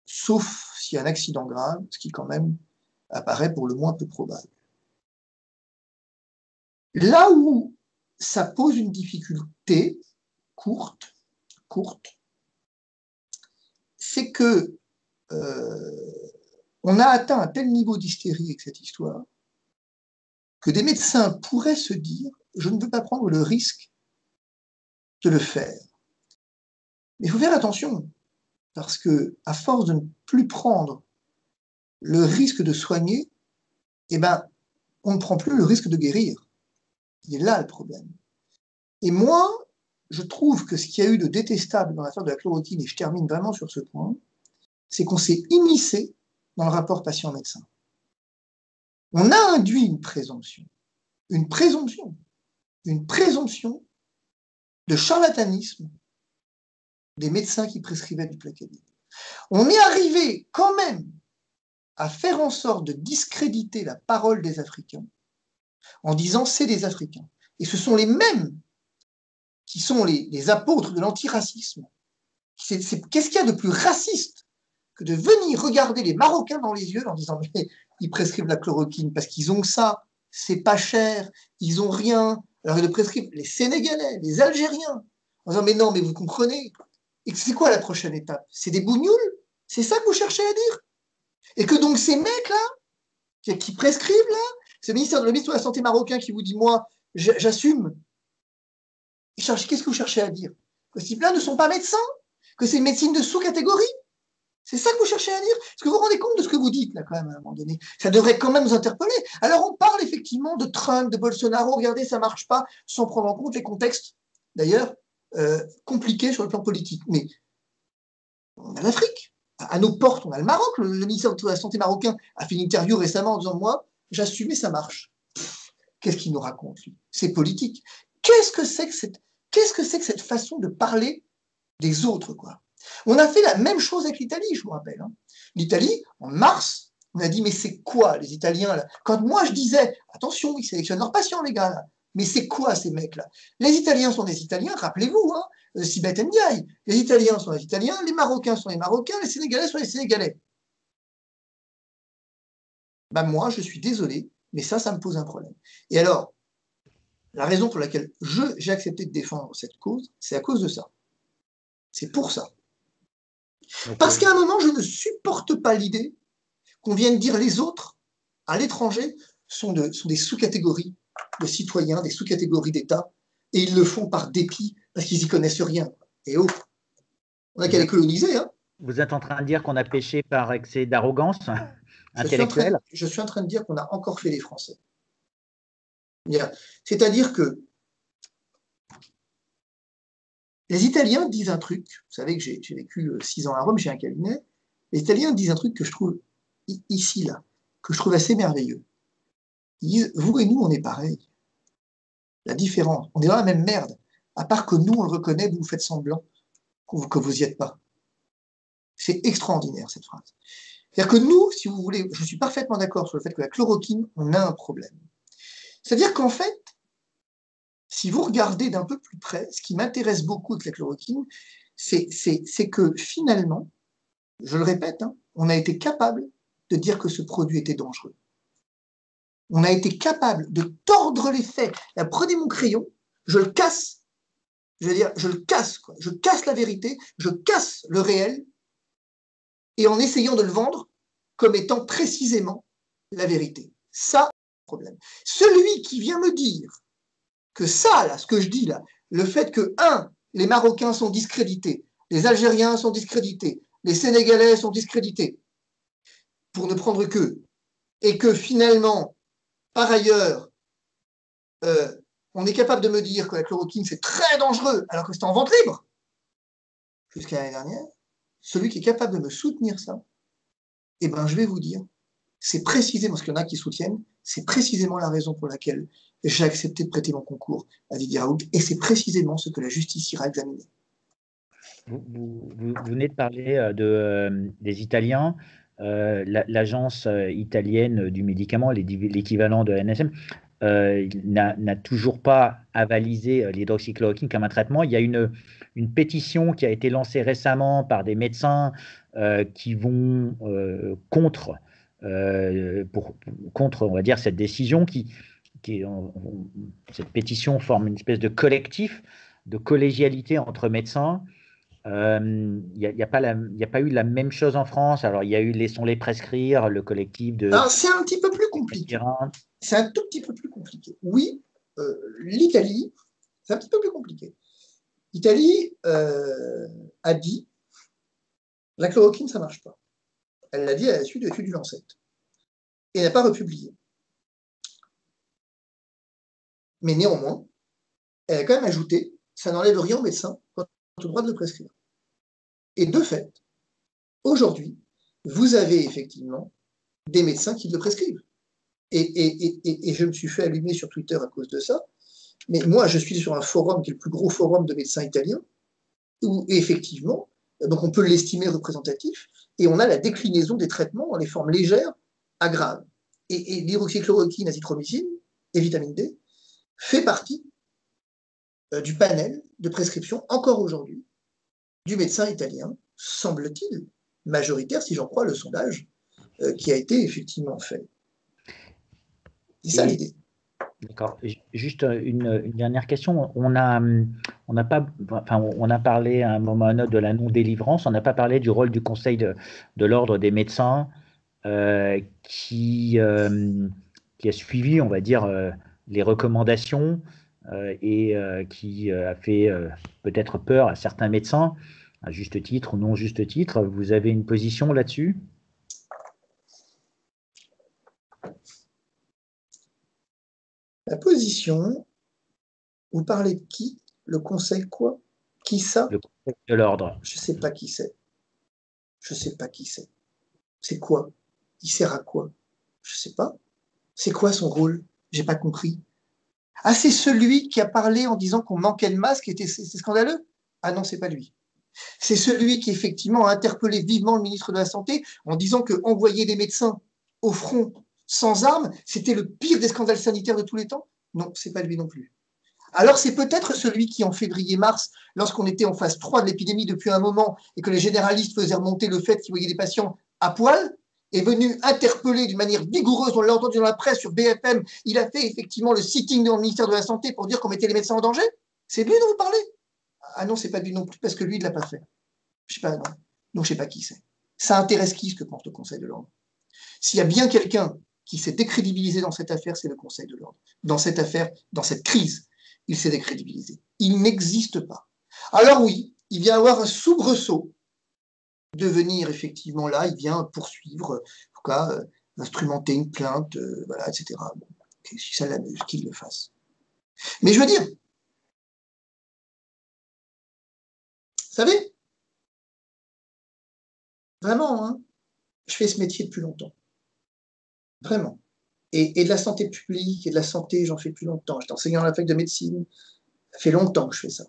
sauf s'il y a un accident grave, ce qui quand même apparaît pour le moins peu probable. Là où ça pose une difficulté courte, c'est que on a atteint un tel niveau d'hystérie avec cette histoire que des médecins pourraient se dire « je ne veux pas prendre le risque de le faire ». Mais il faut faire attention, parce que à force de ne plus prendre le risque de soigner, eh ben, on ne prend plus le risque de guérir. Il est là le problème. Et moi, je trouve que ce qu'il y a eu de détestable dans l'affaire de la chloroquine, et je termine vraiment sur ce point, c'est qu'on s'est immiscé dans le rapport patient-médecin. On a induit une présomption de charlatanisme des médecins qui prescrivaient du Plaquenil. On est arrivé quand même à faire en sorte de discréditer la parole des Africains en disant c'est des Africains. Et ce sont les mêmes qui sont les apôtres de l'antiracisme. Qu'est-ce qu'il y a de plus raciste que de venir regarder les Marocains dans les yeux en disant mais ils prescrivent la chloroquine parce qu'ils ont que ça, c'est pas cher, ils ont rien. Alors ils le prescrivent les Sénégalais, les Algériens, en disant mais non, mais vous comprenez. Et c'est quoi la prochaine étape? C'est des bougnoules? C'est ça que vous cherchez à dire? Et que donc ces mecs-là, qui prescrivent là, c'est le ministre de la Santé marocain qui vous dit moi, j'assume. Qu'est-ce que vous cherchez à dire? Que ces types-là ne sont pas médecins? Que c'est une médecine de sous-catégorie? C'est ça que vous cherchez à dire? Est-ce que vous vous rendez compte de ce que vous dites, là, quand même, à un moment donné? Ça devrait quand même nous interpeller. Alors, on parle effectivement de Trump, de Bolsonaro, regardez, ça ne marche pas, sans prendre en compte les contextes, d'ailleurs, compliqués sur le plan politique. Mais on a l'Afrique. À nos portes, on a le Maroc. Le ministère de la Santé marocain a fait une interview récemment en disant, moi, j'assume et ça marche. Qu'est-ce qu'il nous raconte, lui? C'est politique. Qu'est-ce que c'est que cette façon de parler des autres, quoi? On a fait la même chose avec l'Italie, je vous rappelle. Hein. L'Italie, en mars, on a dit, mais c'est quoi les Italiens là? Quand moi je disais, attention, ils sélectionnent leurs patients, les gars, là. Mais c'est quoi ces mecs-là? Les Italiens sont des Italiens, rappelez-vous, hein, Sibeth Ndiaye. Les Italiens sont les Italiens, les Marocains sont les Marocains, les Sénégalais sont les Sénégalais. Ben moi, je suis désolé, mais ça me pose un problème. Et alors, la raison pour laquelle j'ai accepté de défendre cette cause, c'est à cause de ça. C'est pour ça. Okay. Parce qu'à un moment, je ne supporte pas l'idée qu'on vienne dire les autres, à l'étranger, sont des sous-catégories de citoyens, des sous-catégories d'États, et ils le font par dépit, parce qu'ils n'y connaissent rien. Et oh, on n'a qu'à les coloniser. Hein. Vous êtes en train de dire qu'on a péché par excès d'arrogance intellectuelle? Je suis en train de dire qu'on a encore fait les Français. C'est-à-dire que les Italiens disent un truc, vous savez que j'ai vécu 6 ans à Rome, j'ai un cabinet, les Italiens disent un truc que je trouve ici, là, que je trouve assez merveilleux. Ils disent, vous et nous, on est pareil. La différence, on est dans la même merde, à part que nous, on le reconnaît, vous faites semblant que vous n'y êtes pas. C'est extraordinaire, cette phrase. C'est-à-dire que nous, si vous voulez, je suis parfaitement d'accord sur le fait que la chloroquine, on a un problème. C'est-à-dire qu'en fait, si vous regardez d'un peu plus près, ce qui m'intéresse beaucoup avec la chloroquine, c'est que finalement, je le répète, hein, on a été capable de dire que ce produit était dangereux. On a été capable de tordre les faits. Là, prenez mon crayon, je le casse. Je veux dire, je le casse, quoi. Je casse la vérité, je casse le réel, et en essayant de le vendre comme étant précisément la vérité. Ça, c'est le problème. Celui qui vient me dire que ça, là, ce que je dis là, le fait que, les Marocains sont discrédités, les Algériens sont discrédités, les Sénégalais sont discrédités, pour ne prendre qu'eux, et que finalement, par ailleurs, on est capable de me dire que la chloroquine, c'est très dangereux, alors que c'est en vente libre, jusqu'à l'année dernière, celui qui est capable de me soutenir ça, eh ben, je vais vous dire, c'est précisément, parce qu'il y en a qui soutiennent, c'est précisément la raison pour laquelle j'ai accepté de prêter mon concours à Didier Raoult, et c'est précisément ce que la justice ira examiner. Vous venez de parler des Italiens. L'agence italienne du médicament, l'équivalent de NSM, n'a toujours pas avalisé l'hydroxychloroquine comme un traitement. Il y a une pétition qui a été lancée récemment par des médecins qui vont contre, on va dire, cette décision cette pétition forme une espèce de collectif, de collégialité entre médecins. Il n'y a pas eu la même chose en France. Alors, il y a eu Laissons-les prescrire, le collectif de... Alors, c'est un petit peu plus compliqué. C'est un tout petit peu plus compliqué. Oui, l'Italie, c'est un petit peu plus compliqué. L'Italie a dit la chloroquine, ça ne marche pas. Elle l'a dit à la suite de l'étude du Lancet. Et n'a pas republié. Mais néanmoins, elle a quand même ajouté ça n'enlève rien aux médecins quand on a le droit de le prescrire. Et de fait, aujourd'hui, vous avez effectivement des médecins qui le prescrivent. Et je me suis fait allumer sur Twitter à cause de ça. Mais moi, je suis sur un forum qui est le plus gros forum de médecins italiens, où effectivement, donc on peut l'estimer représentatif, et on a la déclinaison des traitements dans les formes légères à graves. Et l'hydroxychloroquine, azithromycine et vitamine D fait partie du panel de prescription, encore aujourd'hui, du médecin italien, semble-t-il, majoritaire, si j'en crois le sondage, qui a été effectivement fait. C'est ça l'idée. D'accord. Juste une dernière question. On a parlé à un moment ou à un autre de la non-délivrance. On n'a pas parlé du rôle du Conseil de l'Ordre des médecins qui a suivi, on va dire, les recommandations et qui a fait peut-être peur à certains médecins, à juste titre ou non juste titre. Vous avez une position là-dessus ? La position, vous parlez de qui? Le conseil quoi? Qui ça? Le conseil de l'ordre. Je ne sais pas qui c'est. Je ne sais pas qui c'est. C'est quoi? Il sert à quoi? Je ne sais pas. C'est quoi son rôle? J'ai pas compris. Ah, c'est celui qui a parlé en disant qu'on manquait de masques et c'est scandaleux? Ah non, c'est pas lui. C'est celui qui effectivement a interpellé vivement le ministre de la Santé en disant que envoyer des médecins au front sans armes, c'était le pire des scandales sanitaires de tous les temps. Non, c'est pas lui non plus. Alors c'est peut-être celui qui, en février-mars, lorsqu'on était en phase 3 de l'épidémie depuis un moment et que les généralistes faisaient remonter le fait qu'ils voyaient des patients à poil, est venu interpeller d'une manière vigoureuse, on l'a entendu dans la presse sur BFM, il a fait effectivement le sitting dans le ministère de la Santé pour dire qu'on mettait les médecins en danger. C'est de lui dont vous parlez? Ah non, c'est pas de lui non plus, parce que lui, il ne l'a pas fait. Je sais pas, non. Donc je sais pas qui c'est. Ça intéresse qui, ce que pense le Conseil de l'Ordre? S'il y a bien quelqu'un qui s'est décrédibilisé dans cette affaire, c'est le Conseil de l'Ordre. Dans cette affaire, dans cette crise, il s'est décrédibilisé. Il n'existe pas. Alors oui, il vient avoir un soubresaut de venir effectivement là, il vient poursuivre, en tout cas, instrumenter une plainte, voilà, etc. Bon, okay, si ça l'amuse, qu'il le fasse. Mais je veux dire, vous savez, vraiment, hein, je fais ce métier depuis longtemps. Vraiment. Et de la santé publique et de la santé, j'en fais depuis longtemps. J'étais enseignant à la fac de médecine, ça fait longtemps que je fais ça.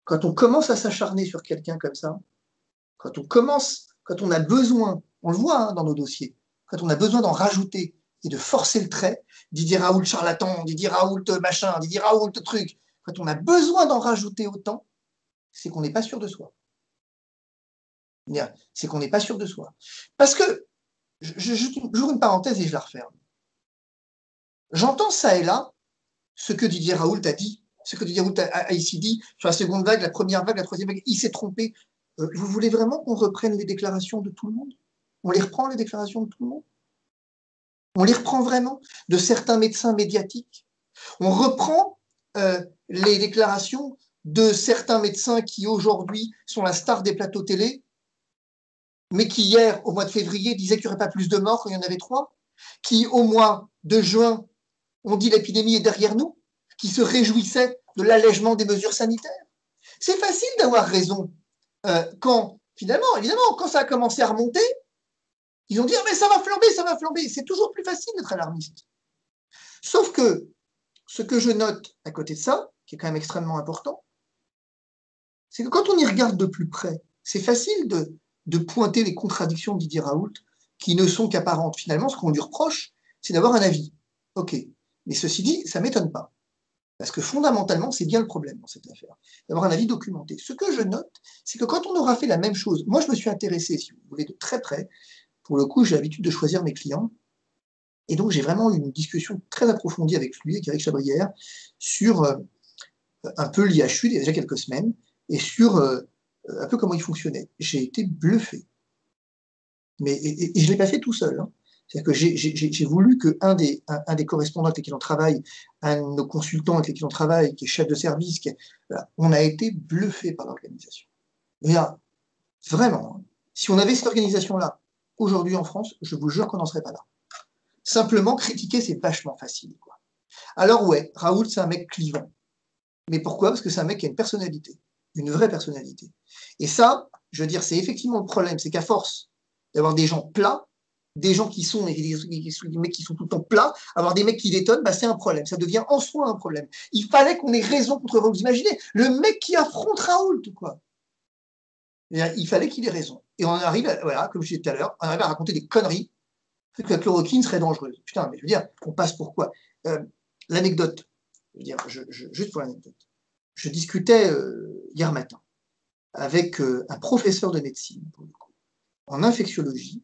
Quand on commence à s'acharner sur quelqu'un comme ça, quand on a besoin, on le voit hein, dans nos dossiers, quand on a besoin d'en rajouter et de forcer le trait, Didier Raoult charlatan, Didier Raoult machin, Didier Raoult truc, quand on a besoin d'en rajouter autant, c'est qu'on n'est pas sûr de soi. C'est qu'on n'est pas sûr de soi. Parce que, j'ouvre une parenthèse et je la referme. J'entends ça et là ce que Didier Raoult a dit, ce que Didier Raoult a ici dit sur la seconde vague, la première vague, la troisième vague, il s'est trompé. Vous voulez vraiment qu'on reprenne les déclarations de tout le monde? On les reprend, les déclarations de tout le monde? On les reprend vraiment? De certains médecins médiatiques? On reprend les déclarations de certains médecins qui aujourd'hui sont la star des plateaux télé, mais qui hier, au mois de février, disaient qu'il n'y aurait pas plus de morts qu'il y en avait 3, qui au mois de juin ont dit l'épidémie est derrière nous, qui se réjouissaient de l'allègement des mesures sanitaires. C'est facile d'avoir raison quand, finalement, évidemment, quand ça a commencé à remonter, ils ont dit ah, mais ça va flamber. C'est toujours plus facile d'être alarmiste. Sauf que ce que je note à côté de ça, qui est quand même extrêmement important, c'est que quand on y regarde de plus près, c'est facile de pointer les contradictions de Didier Raoult qui ne sont qu'apparentes. Finalement, ce qu'on lui reproche, c'est d'avoir un avis. Ok. Mais ceci dit, ça ne m'étonne pas. Parce que fondamentalement, c'est bien le problème dans cette affaire, d'avoir un avis documenté. Ce que je note, c'est que quand on aura fait la même chose, moi je me suis intéressé, si vous voulez, de très près, pour le coup j'ai l'habitude de choisir mes clients, et donc j'ai vraiment eu une discussion très approfondie avec lui, avec Eric Chabrière, sur un peu l'IHU, il y a déjà quelques semaines, et sur un peu comment il fonctionnait. J'ai été bluffé. Et je ne l'ai pas fait tout seul, hein. C'est-à-dire que j'ai voulu qu'un des correspondants avec lesquels on travaille, un de nos consultants avec lesquels on travaille, qui est chef de service, voilà, on a été bluffé par l'organisation. Et là, vraiment, hein, si on avait cette organisation-là aujourd'hui en France, je vous jure qu'on n'en serait pas là. Simplement, critiquer, c'est vachement facile, quoi. Alors ouais, Raoult, c'est un mec clivant. Mais pourquoi? Parce que c'est un mec qui a une personnalité, une vraie personnalité. Et ça, je veux dire, c'est effectivement le problème, c'est qu'à force d'avoir des gens plats, des gens qui sont des mecs qui sont tout le temps plats, avoir des mecs qui détonnent, bah c'est un problème. Ça devient en soi un problème. Il fallait qu'on ait raison contre Raoult. Vous imaginez, le mec qui affronte Raoult, quoi. Il fallait qu'il ait raison. Et on arrive, voilà, comme je disais tout à l'heure, on arrive à raconter des conneries, que la chloroquine serait dangereuse. Putain, mais je veux dire, on passe pour quoi? L'anecdote, je veux dire, juste pour l'anecdote. Je discutais hier matin avec un professeur de médecine, pour le coup, en infectiologie,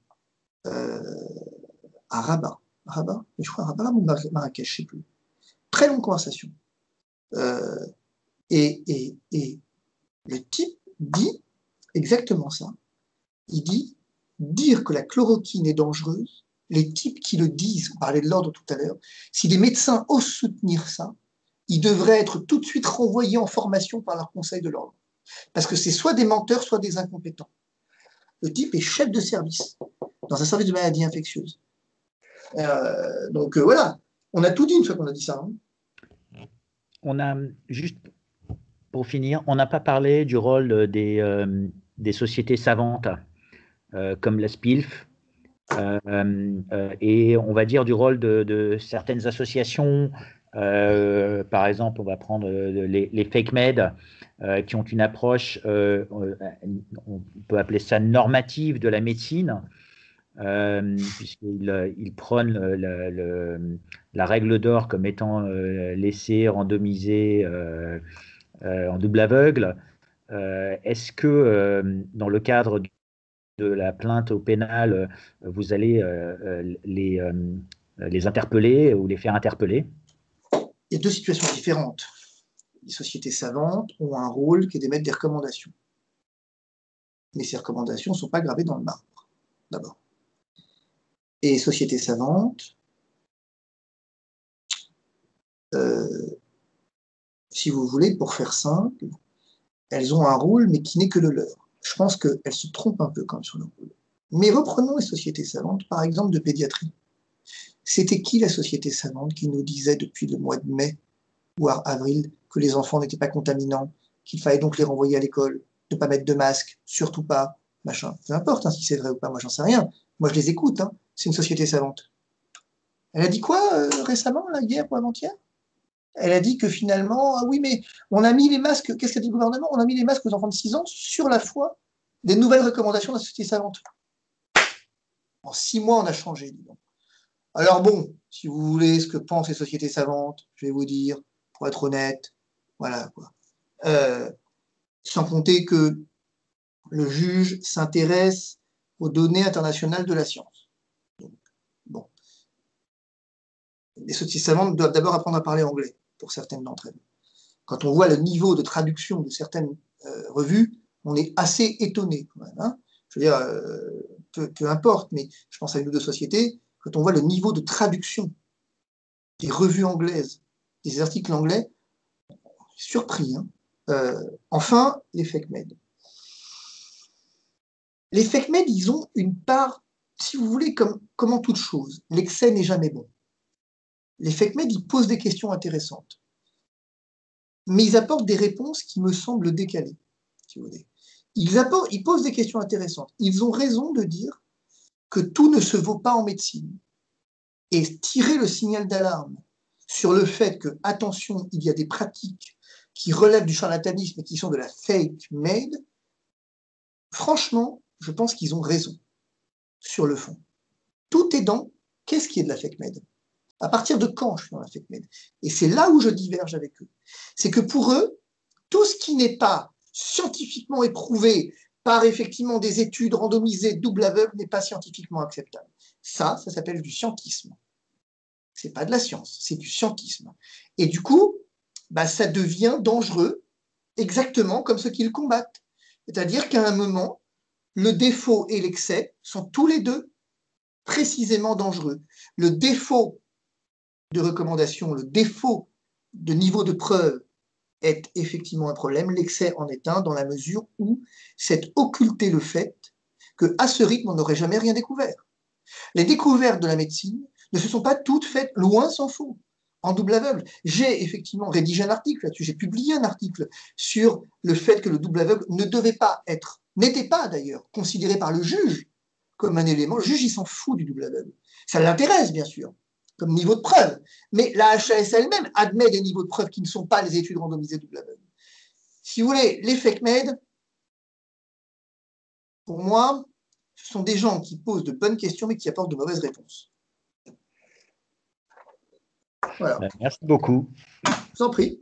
à Rabat. Je crois à Rabat ou Marrakech, je ne sais plus. Très longue conversation. Et le type dit exactement ça. Il dit, dire que la chloroquine est dangereuse, les types qui le disent, on parlait de l'ordre tout à l'heure, si les médecins osent soutenir ça, ils devraient être tout de suite renvoyés en formation par leur conseil de l'ordre. Parce que c'est soit des menteurs, soit des incompétents. Le type est chef de service dans un service de maladies infectieuses. Donc voilà, on a tout dit une fois qu'on a dit ça. Hein. On a, juste pour finir, on n'a pas parlé du rôle des sociétés savantes comme la SPILF et on va dire du rôle de certaines associations. Par exemple, on va prendre les fake med qui ont une approche, on peut appeler ça normative de la médecine. puisqu'il prône la règle d'or comme étant laissée, randomisée, en double aveugle. Est-ce que dans le cadre de la plainte au pénal, vous allez les interpeller ou les faire interpeller? Il y a deux situations différentes. Les sociétés savantes ont un rôle qui est d'émettre des recommandations. Mais ces recommandations ne sont pas gravées dans le marbre, d'abord. Et les sociétés savantes, si vous voulez, pour faire simple, elles ont un rôle, mais qui n'est que le leur. Je pense qu'elles se trompent un peu quand même sur le rôle. Mais reprenons les sociétés savantes, par exemple, de pédiatrie. C'était qui la société savante qui nous disait depuis le mois de mai ou avril que les enfants n'étaient pas contaminants, qu'il fallait donc les renvoyer à l'école, de ne pas mettre de masque, surtout pas, machin. Peu importe hein, si c'est vrai ou pas, moi j'en sais rien. Moi je les écoute, hein. C'est une société savante. Elle a dit quoi récemment, là, hier ou avant-hier? Elle a dit que finalement, ah oui, mais on a mis les masques, qu'est-ce qu'a dit le gouvernement? On a mis les masques aux enfants de 6 ans sur la foi des nouvelles recommandations de la société savante. En 6 mois, on a changé, disons. Alors bon, si vous voulez ce que pensent les sociétés savantes, je vais vous dire, pour être honnête, voilà quoi. Sans compter que le juge s'intéresse aux données internationales de la science. Donc, bon. Les sociétés savantes doivent d'abord apprendre à parler anglais, pour certaines d'entre elles. Quand on voit le niveau de traduction de certaines revues, on est assez étonné quand même. Hein. Je veux dire, peu importe, mais je pense à une ou deux sociétés, quand on voit le niveau de traduction des revues anglaises, des articles anglais, surpris. Hein. Enfin, les fake med. Les fake med, ils ont une part, si vous voulez, comme en toute chose, l'excès n'est jamais bon. Les fake med, ils posent des questions intéressantes. Mais ils apportent des réponses qui me semblent décalées, si vous voulez. Ils posent des questions intéressantes. Ils ont raison de dire que tout ne se vaut pas en médecine. Et tirer le signal d'alarme sur le fait que, attention, il y a des pratiques qui relèvent du charlatanisme et qui sont de la fake med, franchement, je pense qu'ils ont raison sur le fond. Tout est dans qu'est-ce qui est de la fake med? À partir de quand je suis dans la fake med? Et c'est là où je diverge avec eux. C'est que pour eux, tout ce qui n'est pas scientifiquement éprouvé par effectivement des études randomisées double aveugle n'est pas scientifiquement acceptable. Ça s'appelle du scientisme. C'est pas de la science, c'est du scientisme. Et du coup, bah, ça devient dangereux, exactement comme ce qu'ils combattent. C'est-à-dire qu'à un moment, le défaut et l'excès sont tous les deux précisément dangereux. Le défaut de recommandation, le défaut de niveau de preuve est effectivement un problème. L'excès en est un dans la mesure où c'est occulter le fait qu'à ce rythme, on n'aurait jamais rien découvert. Les découvertes de la médecine ne se sont pas toutes faites, loin s'en faut, en double aveugle. J'ai effectivement rédigé un article là-dessus, j'ai publié un article sur le fait que le double aveugle ne devait pas être, n'était pas d'ailleurs, considéré par le juge comme un élément. Le juge, il s'en fout du double aveugle. Ça l'intéresse, bien sûr, comme niveau de preuve. Mais la HAS elle-même admet des niveaux de preuve qui ne sont pas les études randomisées double aveugle. Si vous voulez, les fake med, pour moi, ce sont des gens qui posent de bonnes questions mais qui apportent de mauvaises réponses. Voilà. Merci beaucoup. Je vous en prie.